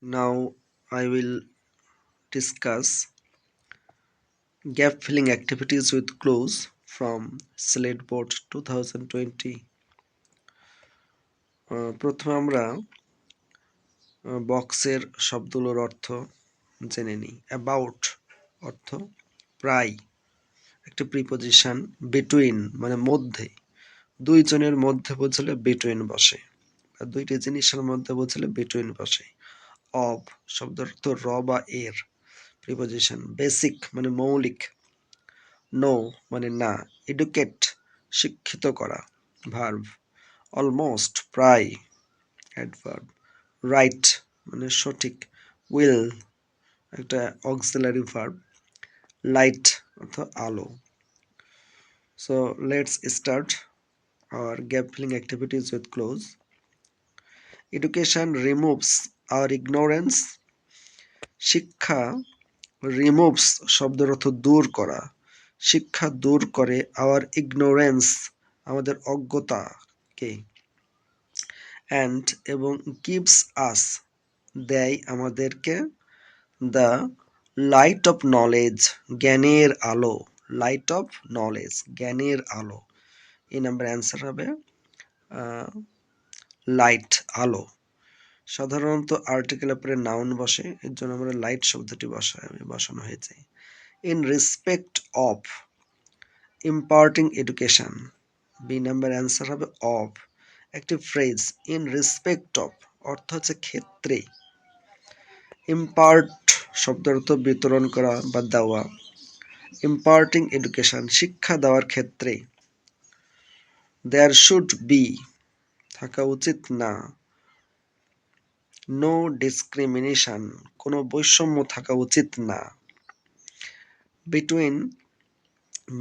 Now I will discuss gap filling activities with clues from Slate Board 2020. প্রথমে আমরা বক্সের শব্দগুলোর অর্থ জেনে নিই। অ্যাবাউট অর্থ প্রায়, একটা প্রিপোজিশন। বিটুইন মানে মধ্যে, দুইজনের মধ্যে বুঝলে বিটুইন বসে, আর দুইটি জিনিসের মধ্যে বুঝলে বিটুইন বসে। অব শব্দের অর্থ র বা এর, প্রিপোজিশন। বেসিক মানে মৌলিক। নো মানে না। এডুকেট শিক্ষিত করা, ভার্ব। অলমোস্ট প্রায়, অ্যাডভার্ব। রাইট মানে সঠিক। উইল একটা অক্সিলারি ভার্ব। লাইট অর্থ আলো। So let's start our gap filling activities with clues. Education removes our ignorance. শিক্ষা removes শব্দের অর্থ দূর করা, শিক্ষা দূর করে our ignorance আমাদের অজ্ঞতাকে, and এবং gives us দেয় আমাদেরকে the light of knowledge জ্ঞানের আলো, light of knowledge জ্ঞানের আলো। এই নাম্বার অ্যান্সার হবে লাইট আলো। সাধারণত আর্টিকেলের পরে নাউন বসে, এর জন্য আমরা লাইট শব্দটি বসানো হয়েছে। In respect of imparting education, B number answer হবে অফ। একটি ফ্রেজ ইন রেসপেক্ট অফ অর্থ হচ্ছে ক্ষেত্রে। ইম্পার্ট শব্দের অর্থ বিতরণ করা বা দেওয়া। ইম্পার্টিং এডুকেশন শিক্ষা দেওয়ার ক্ষেত্রে। দেয়ার শুড বি থাকা উচিত না। নো ডিসক্রিমিনেশন কোনো বৈষম্য থাকা উচিত না। বিটুইন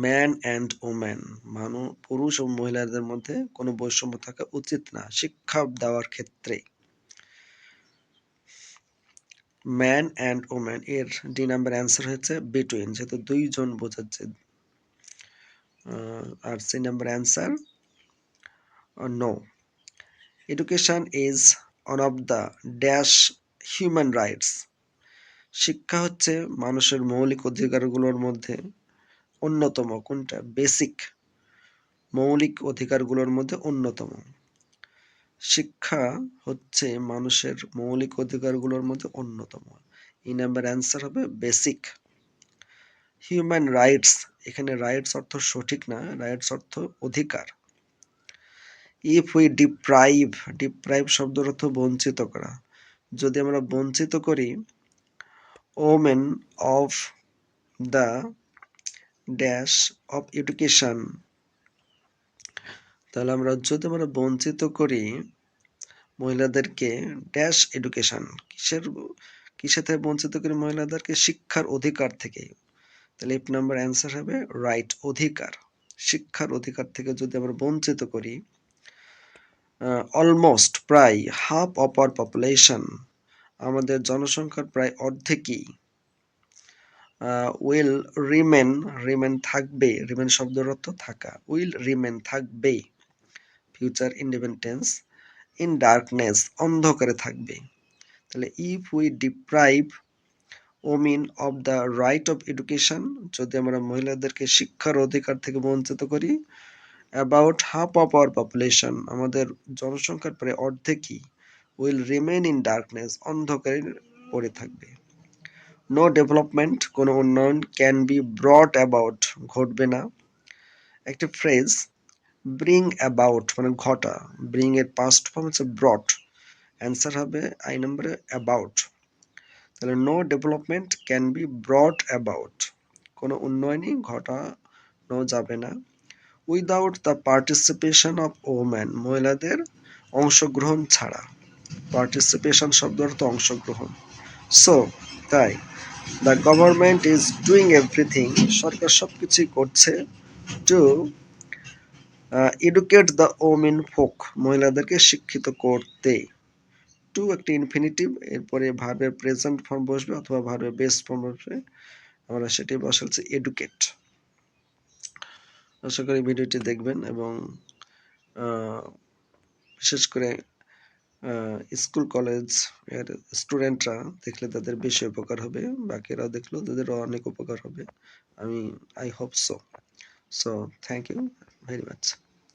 ম্যান অ্যান্ড ওম্যান পুরুষ ও মহিলাদের মধ্যে কোনো বৈষম্য থাকা উচিত না শিক্ষা দেওয়ার ক্ষেত্রে। ম্যান অ্যান্ড ওম্যান এর ডি নাম্বার অ্যান্সার হচ্ছে বিটুইন, যেহেতু দুইজন বোঝাচ্ছে। আর C number answer no. Education is one of the dash human rights, শিক্ষা হচ্ছে মানুষের মৌলিক অধিকারগুলোর মধ্যে অন্যতম। কোনটা? বেসিক, মৌলিক অধিকারগুলোর মধ্যে অন্যতম। শিক্ষা হচ্ছে মানুষের মৌলিক অধিকারগুলোর মধ্যে অন্যতম। এই নাম্বার অ্যান্সার হবে বেসিক। হিউম্যান রাইটস, এখানে রাইটস অর্থ সঠিক না, রাইটস অর্থ অধিকার। ইফ উই ডিপ্রাইভ, ডিপ্রাইভ শব্দের অর্থ বঞ্চিত করা। যদি আমরা বঞ্চিত করি women of the dash of education, তাহলে যদি আমরা বঞ্চিত করি মহিলাদেরকে ড্যাশ এডুকেশন, কিসে থেকে বঞ্চিত করি মহিলাদেরকে? শিক্ষার অধিকার থেকে। তাহলে এফ নাম্বার অ্যান্সার হবে রাইট, অধিকার। শিক্ষার অধিকার থেকে যদি আমরা বঞ্চিত করি। অলমোস্ট প্রায়, হাফ অফ আওয়ার পপুলেশন আমাদের জনসংখ্যার প্রায় অর্ধেকই। উইল রিমেন, রিমেন থাকবে, রিমেন শব্দের অর্থ থাকা। উইল রিমেন থাকবে, ফিউচার ইন্ডিপেন্ডেন্স। ইন ডার্কনেস অন্ধকারে থাকবে। তাহলে if we deprive women of the right of education, যদি আমরা মহিলাদেরকে শিক্ষার অধিকার থেকে বঞ্চিত করি। About half of our population আমাদের জনসংখ্যার প্রায় অর্ধেকই। উইল রিমেন ইন ডার্কনেস অন্ধকারে পড়ে থাকবে। নো ডেভেলপমেন্ট কোনো উন্নয়ন। ক্যান বি ব্রট অ্যাবাউট ঘটবে না। একটা ফ্রেজ ব্রিং অ্যাবাউট মানে ঘটা, ব্রিং এর পাস্ট ফর্ম হচ্ছে ব্রট, অ্যান্সার হবে আই নম্বরে অ্যাবাউট। তাহলে no development can be brought about কোনো উন্নয়নই ঘটানো যাবে না। Without the participation of woman মহিলাদের অংশগ্রহণ ছাড়া। পার্টিসিপেশন শব্দ অর্থ অংশগ্রহণ। সো তাই the government is doing everything সরকার সবকিছুই করছে to educate the women folk মহিলাদেরকে শিক্ষিত করতে। টু একটি ইনফিনিটিভ, এরপরে ভার্বের প্রেজেন্ট ফর্ম বসবে অথবা ভার্বের বেস ফর্ম বসবে, আমরা সেটি বসাচ্ছি এডুকেট। আশা করি ভিডিওটি দেখবেন এবং বিশেষ করে স্কুল কলেজ এর স্টুডেন্টরা দেখলে তাদের বেশি উপকার হবে, বাকিরাও দেখলেও তাদেরও অনেক উপকার হবে। I hope so. So thank you very much.